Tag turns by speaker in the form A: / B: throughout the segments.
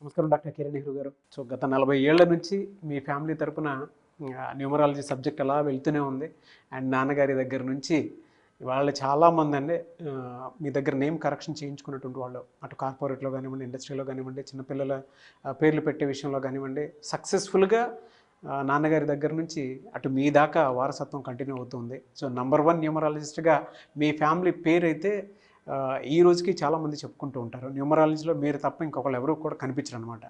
A: నమస్కారం డాక్టర్ కిరణ్ నెహ్రూ గారు. సో గత 40 ఏళ్ల నుంచి మీ ఫ్యామిలీ తరపున న్యూమరాలజీ సబ్జెక్ట్ అలా వెళ్తూనే ఉంది. అండ్ నాన్నగారి దగ్గర నుంచి వాళ్ళు చాలామంది అండి మీ దగ్గర నేమ్ కరెక్షన్ చేయించుకున్నటువంటి వాళ్ళు, అటు కార్పొరేట్లో కానివ్వండి, ఇండస్ట్రీలో కానివ్వండి, చిన్నపిల్లల పేర్లు పెట్టే విషయంలో కానివ్వండి, సక్సెస్ఫుల్గా నాన్నగారి దగ్గర నుంచి అటు మీ దాకా వారసత్వం కంటిన్యూ అవుతుంది. సో నంబర్ 1 న్యూమరాలజిస్ట్గా మీ ఫ్యామిలీ పేరు అయితే ఈ రోజుకి చాలామంది చెప్పుకుంటూ ఉంటారు. న్యూమరాలజీలో మీరు తప్ప ఇంకొకళ్ళు ఎవరు కూడా కనిపించరు అనమాట.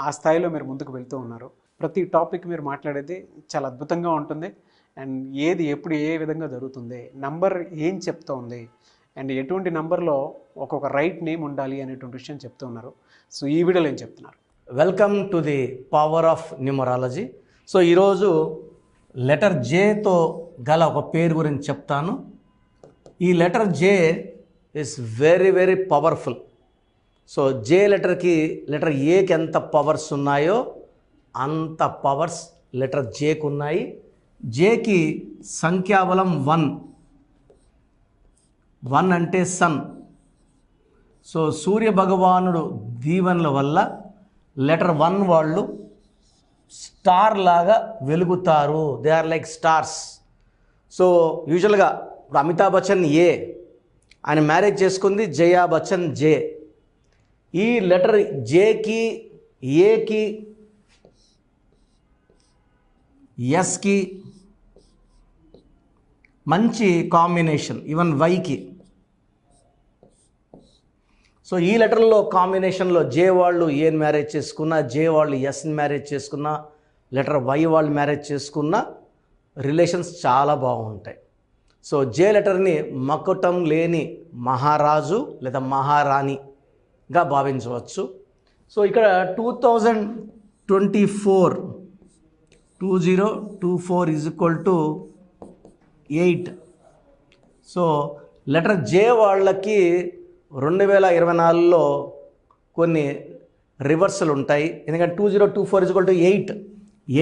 A: ఆ స్థాయిలో మీరు ముందుకు వెళ్తూ ఉన్నారు. ప్రతి టాపిక్ మీరు మాట్లాడేది చాలా అద్భుతంగా ఉంటుంది. అండ్ ఏది ఎప్పుడు ఏ విధంగా జరుగుతుంది, నంబర్ ఏం చెప్తోంది, అండ్ ఎటువంటి నంబర్లో ఒక్కొక్క రైట్ నేమ్ ఉండాలి అనేటువంటి విషయం చెప్తూ ఉన్నారు. సో ఈ వీడియోలో ఏం చెప్తున్నారు?
B: Welcome to the power of numerology. So ఈరోజు లెటర్ జేతో గల ఒక పేరు గురించి చెప్తాను. ఈ letter J is very very powerful. So J లెటర్కి లెటర్ ఏకి ఎంత పవర్స్ ఉన్నాయో అంత పవర్స్ లెటర్ జేకి ఉన్నాయి. జేకి సంఖ్యాబలం 1 అంటే సన్. సో సూర్య భగవానుడు దీవెనల వల్ల లెటర్ 1 వాళ్ళు స్టార్ లాగా వెలుగుతారు. They are like stars. So యూజువల్గా ఇప్పుడు అమితాబ్ బచ్చన్ ఏ, ఆయన మ్యారేజ్ చేసుకుంది జయా బచ్చన్ జే. ఈ లెటర్ జేకి, ఏకి, ఎస్కి మంచి కాంబినేషన్, ఈవెన్ వైకి. సో ఈ లెటర్లో కాంబినేషన్లో జే వాళ్ళు ఏని మ్యారేజ్ చేసుకున్నా, జే వాళ్ళు ఎస్ని మ్యారేజ్ చేసుకున్నా, లెటర్ వై వాళ్ళు మ్యారేజ్ చేసుకున్నా రిలేషన్స్ చాలా బాగుంటాయి. సో జే లెటర్ని మకుటం లేని మహారాజు లేదా మహారాణిగా భావించవచ్చు. సో ఇక్కడ 2024 is equal to 8. So letter J వాళ్ళకి 2024లో కొన్ని రివర్సల్ ఉంటాయి. ఎందుకంటే 2024 ఈజ్ ఈక్వల్ టు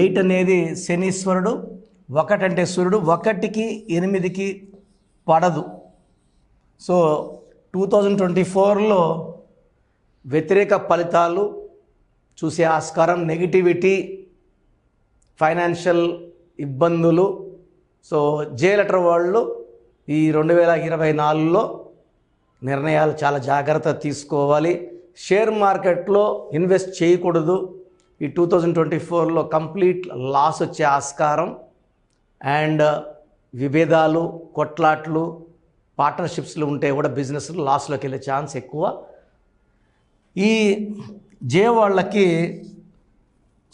B: 8 అనేది శనీశ్వరుడు, 1 అంటే సూర్యుడు, 1కి 8కి పడదు. సో 2024లో వ్యతిరేక ఫలితాలు చూసే ఆస్కారం, నెగిటివిటీ, ఫైనాన్షియల్ ఇబ్బందులు. సో జే లెటర్ వాళ్ళు ఈ 2024లో నిర్ణయాలు చాలా జాగ్రత్త తీసుకోవాలి. షేర్ మార్కెట్లో ఇన్వెస్ట్ చేయకూడదు. ఈ 2024లో కంప్లీట్ లాస్ వచ్చే ఆస్కారం. అండ్ విభేదాలు, కొట్లాట్లు, పార్ట్నర్షిప్స్లు ఉంటే కూడా బిజినెస్ లాస్లోకి వెళ్ళే ఛాన్స్ ఎక్కువ. ఈ జే వాళ్ళకి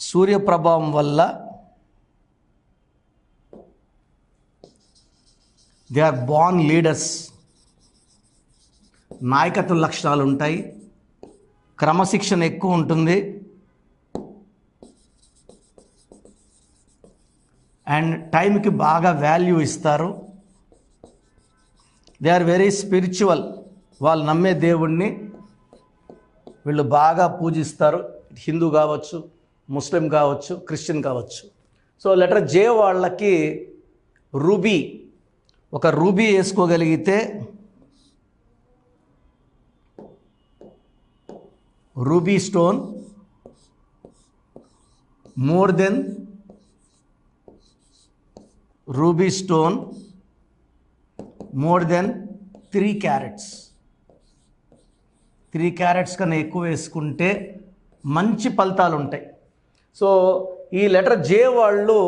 B: సూర్యప్రభావం వల్ల దే ఆర్ బార్న్ లీడర్స్. నాయకత్వ లక్షణాలు ఉంటాయి, క్రమశిక్షణ ఎక్కువ ఉంటుంది, అండ్ టైంకి బాగా వాల్యూ ఇస్తారు. They are very spiritual. వాళ్ళు నమ్మే దేవుణ్ణి వీళ్ళు బాగా పూజిస్తారు. హిందూ కావచ్చు, ముస్లిం కావచ్చు, క్రిస్టియన్ కావచ్చు. సో లెటర్ జే వాళ్ళకి రూబీ, ఒక రూబీ వేసుకోగలిగితే, ruby stone more than ruby stone more than 3 carats. 3 carats కన్నా ఎక్కువ వేసుకుంటే మంచి ఫలితాలు ఉంటాయి. సో ఈ లెటర్ జే వాళ్ళు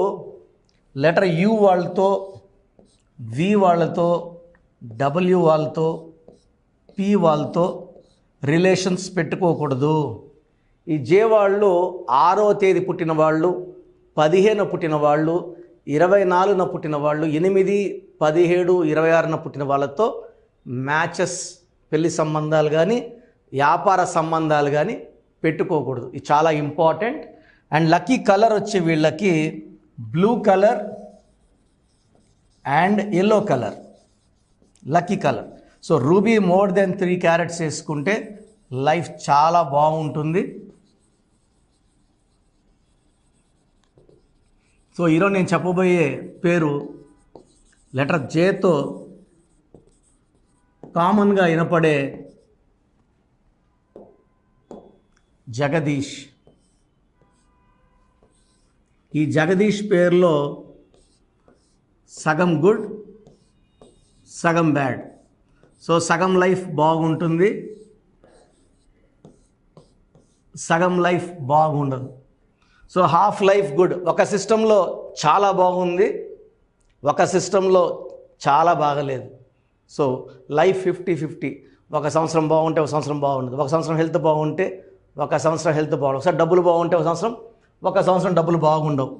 B: లెటర్ యు వాళ్ళతో, వి వాళ్ళతో, డబ్ల్యూ వాళ్ళతో, పి వాళ్ళతో రిలేషన్స్ పెట్టుకోకూడదు. ఈ జే వాళ్ళు 6వ తేదీ పుట్టిన వాళ్ళు, 15న పుట్టిన వాళ్ళు, 24న పుట్టిన వాళ్ళు, 8, 17, 26న పుట్టిన వాళ్ళతో మ్యాచెస్, పెళ్లి సంబంధాలు కానీ వ్యాపార సంబంధాలు కానీ పెట్టుకోకూడదు. ఇది చాలా ఇంపార్టెంట్. అండ్ లక్కీ కలర్ వచ్చి వీళ్ళకి blue colour and yellow colour lucky colour. So ruby more than 3 carats వేసుకుంటే లైఫ్ చాలా బాగుంటుంది. సో ఈరోజు నేను చెప్పబోయే పేరు లెటర్ జేతో కామన్గా వినపడే జగదీష్. ఈ జగదీష్ పేరులో సగం గుడ్, సగం బ్యాడ్. సో సగం లైఫ్ బాగుంటుంది, సగం లైఫ్ బాగుండదు. So half life good. ఒక సిస్టంలో చాలా బాగుంది, ఒక సిస్టంలో చాలా బాగలేదు. So life 50-50. ఒక సంవత్సరం బాగుంటే ఒక సంవత్సరం బాగుండదు, ఒక సంవత్సరం హెల్త్ బాగుంటే ఒక సంవత్సరం హెల్త్ బాగుండదు, ఒకసారి డబ్బులు బాగుంటే ఒక సంవత్సరం డబ్బులు బాగుండవు.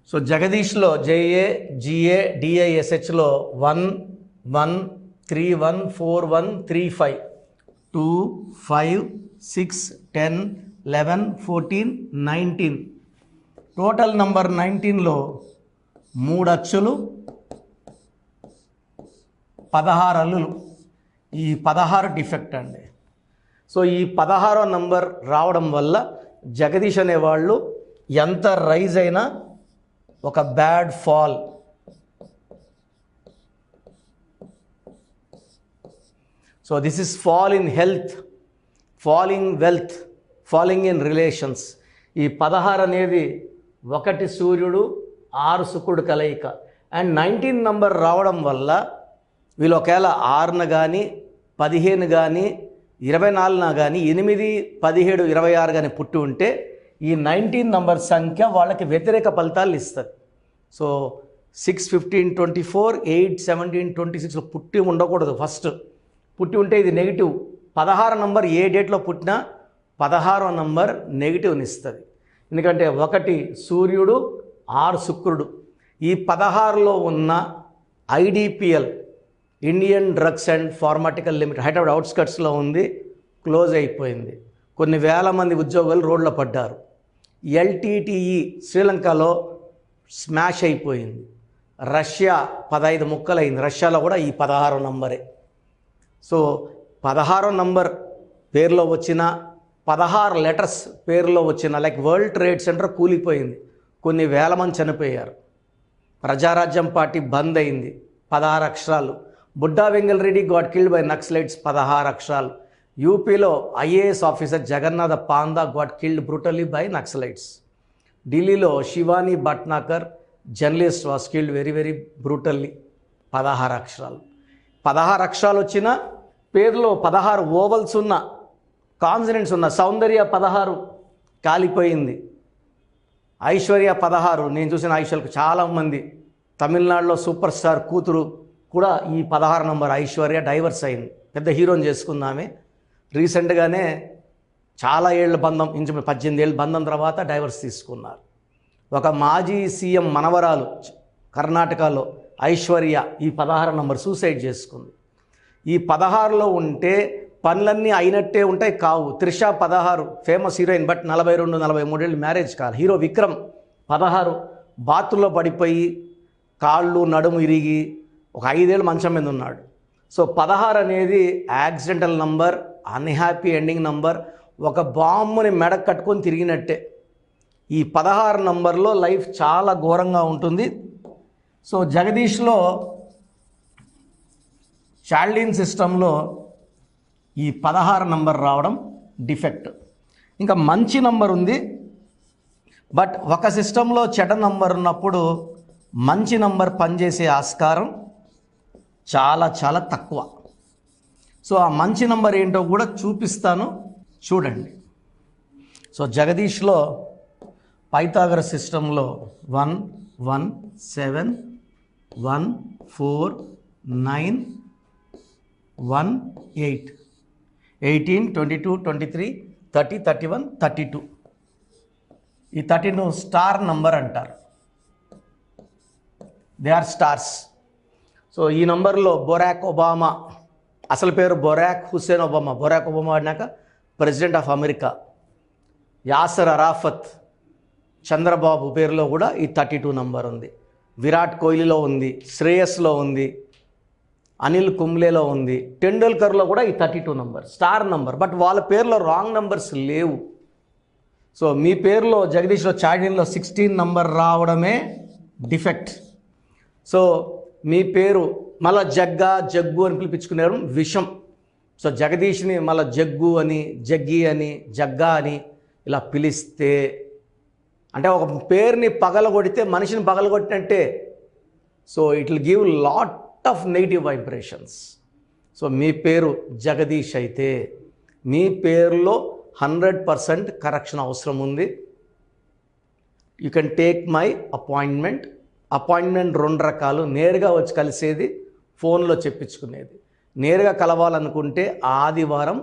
B: సో జగదీష్లో JAGADISHలో 1 1 3 1 4 1 3 5 2 5 6 10 11 14 19. టోటల్ నంబర్ 19లో 3 అచ్చులు 16 అల్లులు. ఈ 16 డిఫెక్ట్ అండి. సో ఈ 16వ నంబర్ రావడం వల్ల జగదీష్ అనేవాళ్ళు ఎంత రైజ్ అయినా ఒక bad fall. So this is fall in health, falling wealth, falling in relations. ఈ 16 అనేది 1 సూర్యుడు 6 శుక్రుడు కలయిక. అండ్ 19 నంబర్ రావడం వల్ల వీళ్ళు ఒకవేళ 6న కానీ 15 కానీ 24 కానీ 8 17 26 కానీ పుట్టి ఉంటే ఈ 19 నంబర్ సంఖ్య వాళ్ళకి వ్యతిరేక ఫలితాలు ఇస్తుంది. సో 6 15 24 8 17 26లో పుట్టి ఉండకూడదు. ఫస్ట్ పుట్టి ఉంటే ఇది నెగిటివ్. 16 నంబర్ ఏ డేట్లో పుట్టినా 16వ నంబర్ నెగిటివ్ని ఇస్తుంది. ఎందుకంటే 1 సూర్యుడు 6 శుక్రుడు. ఈ 16లో ఉన్న IDPL, Indian Drugs and Pharmaceutical Limited, Hyderabad అవుట్స్కట్స్లో ఉంది, క్లోజ్ అయిపోయింది. కొన్ని వేల మంది ఉద్యోగులు రోడ్లో పడ్డారు. LTTE శ్రీలంకలో స్మాష్ అయిపోయింది. రష్యా 15 ముక్కలైంది. రష్యాలో కూడా ఈ 16వ నంబరే. సో 16వ నంబర్ పేరులో వచ్చిన 16 లెటర్స్ పేరులో వచ్చిన, లైక్ వరల్డ్ ట్రేడ్ సెంటర్ కూలిపోయింది, కొన్ని వేల మంది చనిపోయారు. ప్రజారాజ్యం పార్టీ బంద్ అయింది, 16 అక్షరాలు. Budda Vengal Reddy got killed by Naxalites, 16 అక్షరాలు. యూపీలో IAS officer Jagannatha Panda got killed brutally by Naxalites. ఢిల్లీలో Shivani Bhatnagar journalist was killed very very brutally, 16 అక్షరాలు. 16 అక్షరాలు వచ్చిన పేరులో 16 ఓవల్స్ ఉన్న, కాన్సనెంట్స్ ఉన్న. సౌందర్య 16 కాలిపోయింది. ఐశ్వర్య 16. నేను చూసిన ఐశ్వర్యకు చాలామంది, తమిళనాడులో సూపర్ స్టార్ కూతురు కూడా ఈ 16 నంబర్ ఐశ్వర్య డైవర్స్ అయింది. పెద్ద హీరోని చేసుకుందామే. రీసెంట్గానే చాలా ఏళ్ళ బంధం, ఇంచు 18 ఏళ్ళ బంధం తర్వాత డైవర్స్ తీసుకున్నారు. ఒక మాజీ సీఎం మనవరాలు కర్ణాటకలో ఐశ్వర్య ఈ 16 నంబర్ సూసైడ్ చేసుకుంది. ఈ 16లో ఉంటే పనులన్నీ అయినట్టే ఉంటాయి, కావు. త్రిష 16 ఫేమస్ హీరోయిన్, బట్ 42-43 ఏళ్ళు మ్యారేజ్ కాదు. హీరో విక్రమ్ 16 బాత్రూంలో పడిపోయి కాళ్ళు నడుము ఇరిగి ఒక 5 ఏళ్ళు మంచం మీద ఉన్నాడు. సో 16 అనేది accidental number, unhappy ending number, ఒక బాంబుని మెడకు కట్టుకొని తిరిగినట్టే. ఈ 16 నంబర్లో లైఫ్ చాలా ఘోరంగా ఉంటుంది. సో జగదీష్లో చాల్డీన్ సిస్టంలో ఈ 16 నంబర్ రావడం డిఫెక్ట్. ఇంకా మంచి నంబర్ ఉంది, బట్ ఒక సిస్టంలో చెడ్డ నంబర్ ఉన్నప్పుడు మంచి నంబర్ పనిచేసే ఆస్కారం చాలా చాలా తక్కువ. సో ఆ మంచి నంబర్ ఏంటో కూడా చూపిస్తాను, చూడండి. సో జగదీష్లో పైథాగరస్ సిస్టంలో 1 1 7 1 4 9 1 8 18 22 23 30 31 32. ఈ 32 స్టార్ నంబర్ అంటారు. They are stars. సో ఈ నంబర్లో బొరాక్ ఒబామా, అసలు పేరు Barack Hussein Obama. Barack Obama అన్నాక president of America. Yasser Arafat, Chandrababu పేరులో కూడా ఈ 32 నంబర్ ఉంది. విరాట్ కోహ్లీలో ఉంది, శ్రేయస్లో ఉంది, అనిల్ కుంబ్లేలో ఉంది, టెండూల్కర్లో కూడా ఈ 32 నంబర్ స్టార్ నంబర్. బట్ వాళ్ళ పేర్లో రాంగ్ నంబర్స్ లేవు. సో మీ పేరులో జగదీష్లో చాటిన్లో 16 నంబర్ రావడమే డిఫెక్ట్. సో మీ పేరు మళ్ళా జగ్గు అని పిలిపించుకునేవారు విషం. సో జగదీష్ని మళ్ళీ జగ్గు అని, జగ్గి అని, జగ్గా అని ఇలా పిలిస్తే అంటే ఒక పేరుని పగలగొడితే మనిషిని పగలగొట్టినట్టే. So it will give lot of negative vibrations. So మీ పేరు జగదీష్ అయితే మీ పేరులో 100% కరెక్షన్ అవసరం ఉంది. You can take my appointment. Appointment 2 రకాలు, నేరుగా వచ్చి కలిసేది, ఫోన్లో చెప్పించుకునేది. నేరుగా కలవాలనుకుంటే ఆదివారం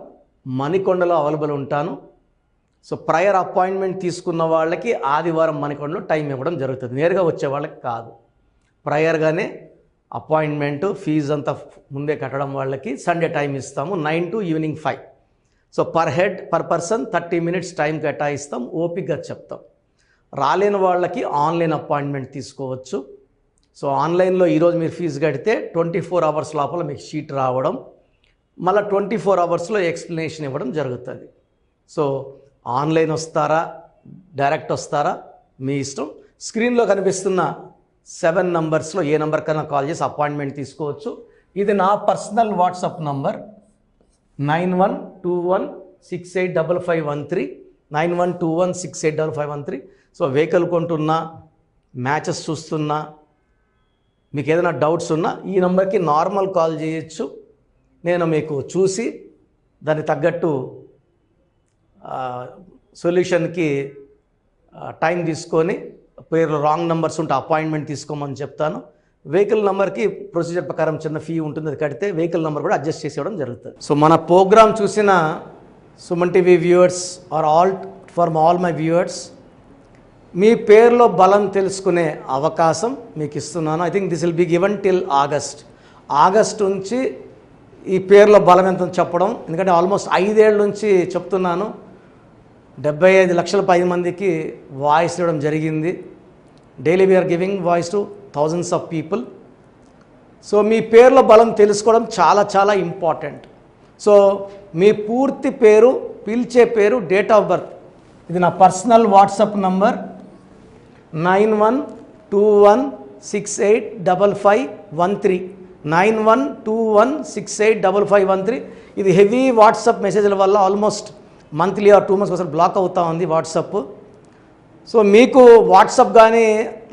B: మణికొండలో అవైలబుల్ ఉంటాను. సో ప్రయర్ అపాయింట్మెంట్ తీసుకున్న వాళ్ళకి ఆదివారం మణికొండలో టైం ఇవ్వడం జరుగుతుంది, నేరుగా వచ్చే వాళ్ళకి కాదు. ప్రయర్గానే అపాయింట్మెంటు ఫీజు అంతా ముందే కట్టడం వాళ్ళకి సండే టైం ఇస్తాము 9 to evening 5. So per person 30 minutes time కేటాయిస్తాం, ఓపికగా చెప్తాం. రాలేని వాళ్ళకి ఆన్లైన్ అపాయింట్మెంట్ తీసుకోవచ్చు. సో ఆన్లైన్లో ఈరోజు మీరు ఫీజు కడితే 24 hours లోపల మీకు షీట్ రావడం, మళ్ళీ 24 hours ఎక్స్ప్లెనేషన్ ఇవ్వడం జరుగుతుంది. సో ఆన్లైన్ వస్తారా డైరెక్ట్ వస్తారా మీ ఇష్టం. స్క్రీన్లో కనిపిస్తున్న 7 numbers ఏ నెంబర్ కన్నా కాల్ చేసి అపాయింట్మెంట్ తీసుకోవచ్చు. ఇది నా personal WhatsApp number 9121685513 9121685513. So vehicle కొంటున్నా, మ్యాచెస్ చూస్తున్నా, మీకు ఏదైనా డౌట్స్ ఉన్నా ఈ నెంబర్కి నార్మల్ కాల్ చేయొచ్చు. నేను మీకు చూసి దానికి తగ్గట్టు సొల్యూషన్కి టైం తీసుకొని, పేర్లు రాంగ్ నెంబర్స్ ఉంటే అపాయింట్మెంట్ తీసుకోమని చెప్తాను. వెహికల్ నెంబర్కి ప్రొసీజర్ ప్రకారం చిన్న ఫీ ఉంటుంది, అది కడితే వెహికల్ నెంబర్ కూడా అడ్జస్ట్ చేసి ఇవ్వడం జరుగుతుంది. సో మన ప్రోగ్రామ్ చూసిన Suman TV viewers are all my viewers, మీ పేరులో బలం తెలుసుకునే అవకాశం మీకు ఇస్తున్నాను. I think this will be given till August నుంచి ఈ పేరులో బలం ఎంత చెప్పడం. ఎందుకంటే ఆల్మోస్ట్ 5 ఏళ్ళ నుంచి చెప్తున్నాను. 75 లక్షల 10 మందికి వాయిస్ ఇవ్వడం జరిగింది. Daily we are giving voice to thousands of people. So మీ పేరులో బలం తెలుసుకోవడం చాలా చాలా ఇంపార్టెంట్. సో మీ పూర్తి పేరు, పిలిచే పేరు, డేట్ ఆఫ్ బర్త్, ఇది నా పర్సనల్ వాట్సాప్ నంబర్ 9121685513 9121685513. ఇది హెవీ వాట్సాప్ మెసేజ్ల వల్ల ఆల్మోస్ట్ మంత్లీ ఆర్ 2 months ఒకసారి బ్లాక్ అవుతా ఉంది వాట్సాప్. సో మీకు వాట్సాప్ కానీ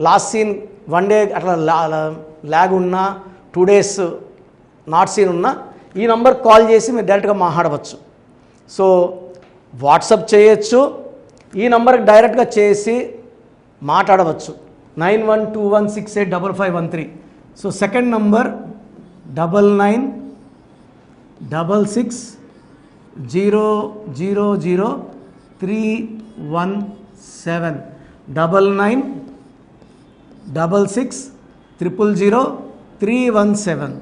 B: లాస్ట్ సీన్ 1 day అట్లా ల్యాగ్ ఉన్నా, 2 days నాట్ సీన్ ఉన్నా ఈ నంబర్ కాల్ చేసి మీరు డైరెక్ట్గా మాట్లాడవచ్చు. సో వాట్సాప్ చేయొచ్చు, ఈ నంబర్కి డైరెక్ట్గా చేసి మాట్లాడవచ్చు 9121685513. So second number 9966000317 9966000317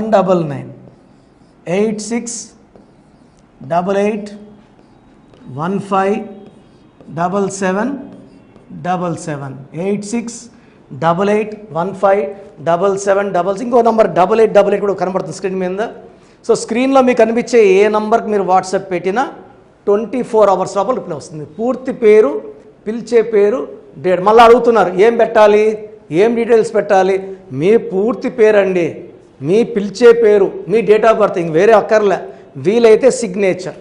B: 9133789199 9133789199 8688157777 8688157777. ఇంకో నంబర్ 8888 కూడా కనబడుతుంది స్క్రీన్ మీద. సో స్క్రీన్లో మీకు కనిపించే ఏ నంబర్కి మీరు వాట్సాప్ పెట్టినా 24 hours లోపల రిప్లై వస్తుంది. పూర్తి పేరు, పిలిచే పేరు, డేట్. మళ్ళీ అడుగుతున్నారు ఏం పెట్టాలి, ఏం డీటెయిల్స్ పెట్టాలి. మీ పూర్తి పేరు అండి, మీ పిలిచే పేరు, మీ డేట్ ఆఫ్ బర్త్, ఇంక వేరే అక్కర్లే. వీలైతే సిగ్నేచర్,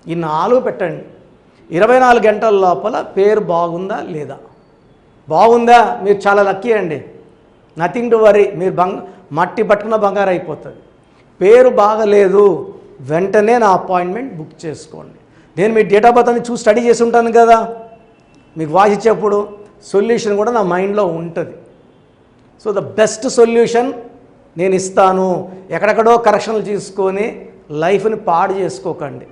B: ఈ 4 పెట్టండి. 24 గంటల లోపల పేరు బాగుందా లేదా, బాగుందా మీరు చాలా లక్కీ అండి, నథింగ్ టు వరీ. మీరు మట్టి పట్టుకున్న బంగారు అయిపోతుంది. పేరు బాగలేదు, వెంటనే నా అపాయింట్మెంట్ బుక్ చేసుకోండి. నేను మీ డేట్ ఆఫ్ బర్త్ అని చూసి స్టడీ చేసి ఉంటాను కదా, మీకు వాయిస్ ఇచ్చేప్పుడు సొల్యూషన్ కూడా నా మైండ్లో ఉంటుంది. సో ద బెస్ట్ సొల్యూషన్ నేను ఇస్తాను. ఎక్కడెక్కడో కరెక్షన్లు తీసుకొని లైఫ్ని పాడు చేసుకోకండి.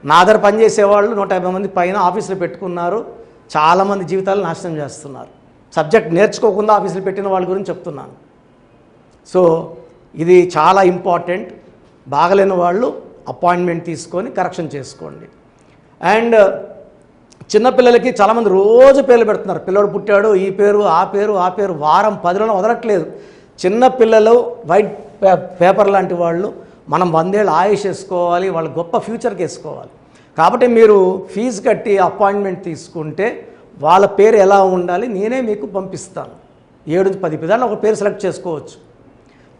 B: నా దగ్గర పనిచేసేవాళ్ళు 150 మంది పైన ఆఫీసులు పెట్టుకున్నారు. చాలామంది జీవితాలు నాశనం చేస్తున్నారు. సబ్జెక్ట్ నేర్చుకోకుండా ఆఫీసులు పెట్టిన వాళ్ళ గురించి చెప్తున్నాను. సో ఇది చాలా ఇంపార్టెంట్. బాగలేని వాళ్ళు అపాయింట్మెంట్ తీసుకొని కరెక్షన్ చేసుకోండి. అండ్ చిన్నపిల్లలకి చాలామంది రోజు పేర్లు పెడుతున్నారు. పిల్లడు పుట్టాడు, ఈ పేరు ఆ పేరు ఆ పేరు, వారం 10 రోజులు వదలట్లేదు. చిన్నపిల్లలు వైట్ పేపర్ లాంటి వాళ్ళు, మనం 100 ఏళ్ళు ఆయుష్ వేసుకోవాలి, వాళ్ళు గొప్ప ఫ్యూచర్కి వేసుకోవాలి. కాబట్టి మీరు ఫీజు కట్టి అపాయింట్మెంట్ తీసుకుంటే వాళ్ళ పేరు ఎలా ఉండాలి నేనే మీకు పంపిస్తాను. 7-10 పిల్లలు ఒక పేరు సెలెక్ట్ చేసుకోవచ్చు.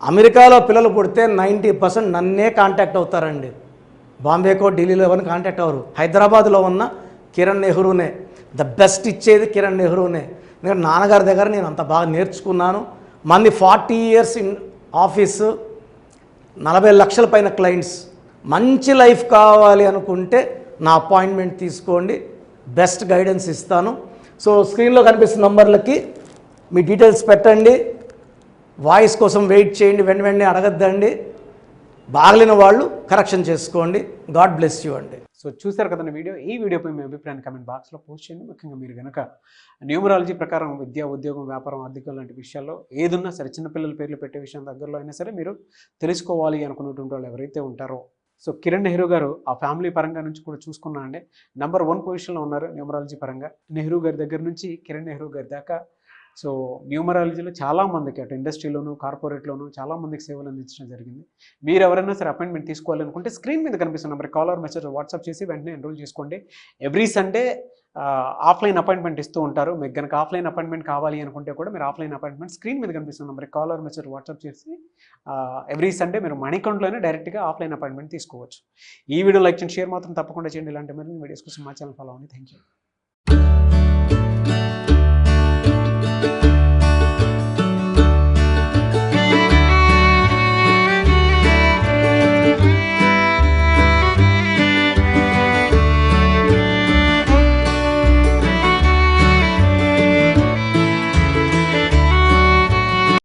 B: అమెరికాలో పిల్లలు పుడితే 90% నన్నే కాంటాక్ట్ అవుతారండి. బాంబేకో ఢిల్లీలో ఎవరిని కాంటాక్ట్ అవ్వరు. హైదరాబాద్లో ఉన్న కిరణ్ నెహ్రూనే, ద బెస్ట్ ఇచ్చేది కిరణ్ నెహ్రూనే. ఎందుకంటే నాన్నగారి దగ్గర నేను అంత బాగా నేర్చుకున్నాను. మంది 40 years ఇన్ ఆఫీసు, 40 లక్షల పైన క్లయింట్స్. మంచి లైఫ్ కావాలి అనుకుంటే నా అపాయింట్మెంట్ తీసుకోండి, బెస్ట్ గైడెన్స్ ఇస్తాను. సో స్క్రీన్లో కనిపిస్తున్న నంబర్లకి మీ డీటెయిల్స్ పెట్టండి. వాయిస్ కోసం వెయిట్ చేయండి, వెంటనే అడగద్దండి. బాగలేని వాళ్ళు కరెక్షన్ చేసుకోండి. గాడ్ బ్లెస్ యూ అండి.
A: సో చూసారు కదండి వీడియో. ఈ వీడియోపై మీ అభిప్రాయాన్ని కామెంట్ బాక్స్లో పోస్ట్ చేయండి. ముఖ్యంగా మీరు కనుక న్యూమరాలజీ ప్రకారం విద్య, ఉద్యోగం, వ్యాపారం, ఆర్థికం లాంటి విషయాల్లో ఏదున్నా సరే, చిన్నపిల్లల పేర్లు పెట్టే విషయం దగ్గరలో అయినా సరే మీరు తెలుసుకోవాలి అనుకున్నటువంటి వాళ్ళు ఎవరైతే ఉంటారో, సో కిరణ్ నెహ్రూ గారు ఆ ఫ్యామిలీ పరంగా నుంచి కూడా చూసుకున్నా అండి నంబర్ 1 పొజిషన్లో ఉన్నారు న్యూమరాలజీ పరంగా. నెహ్రూ గారి దగ్గర నుంచి కిరణ్ నెహ్రూ గారి దాకా సో న్యూమరాలజీలో చాలామందికి అటు ఇండస్ట్రీలోను, కార్పొరేట్లోను చాలామందికి సేవలు అందించడం జరిగింది. మీరు ఎవరైనా సరే అపాయింట్మెంట్ తీసుకోవాలనుకుంటే స్క్రీన్ మీద కనిపిస్తున్న number call or message WhatsApp చేసి వెంటనే ఎన్రోల్ చేసుకోండి. ఎవ్రీ సండే ఆఫ్లైన్ అపాయింట్మెంట్ ఇస్తూ ఉంటారు. మీకు కనుక ఆఫ్లైన్ అపాయింట్మెంట్ కావాలి అనుకుంటే కూడా మీరు ఆఫ్లైన్ అపాయింట్మెంట్ స్క్రీన్ మీద కనిపిస్తున్న number call or message WhatsApp చేసి ఎవ్రీ సండే మీరు మనీ అకౌంట్లోనే డైరెక్ట్గా ఆఫ్లైన్ అపాయింట్మెంట్ తీసుకోవచ్చు. ఈ వీడియో లైక్ చేయండి, షేర్ మాత్రం తప్పకుండా చేయండి. ఇలాంటి మరిన్ని వీడియోస్ కోసం మా ఛానల్ ఫాలో అవ్వండి. Thank you.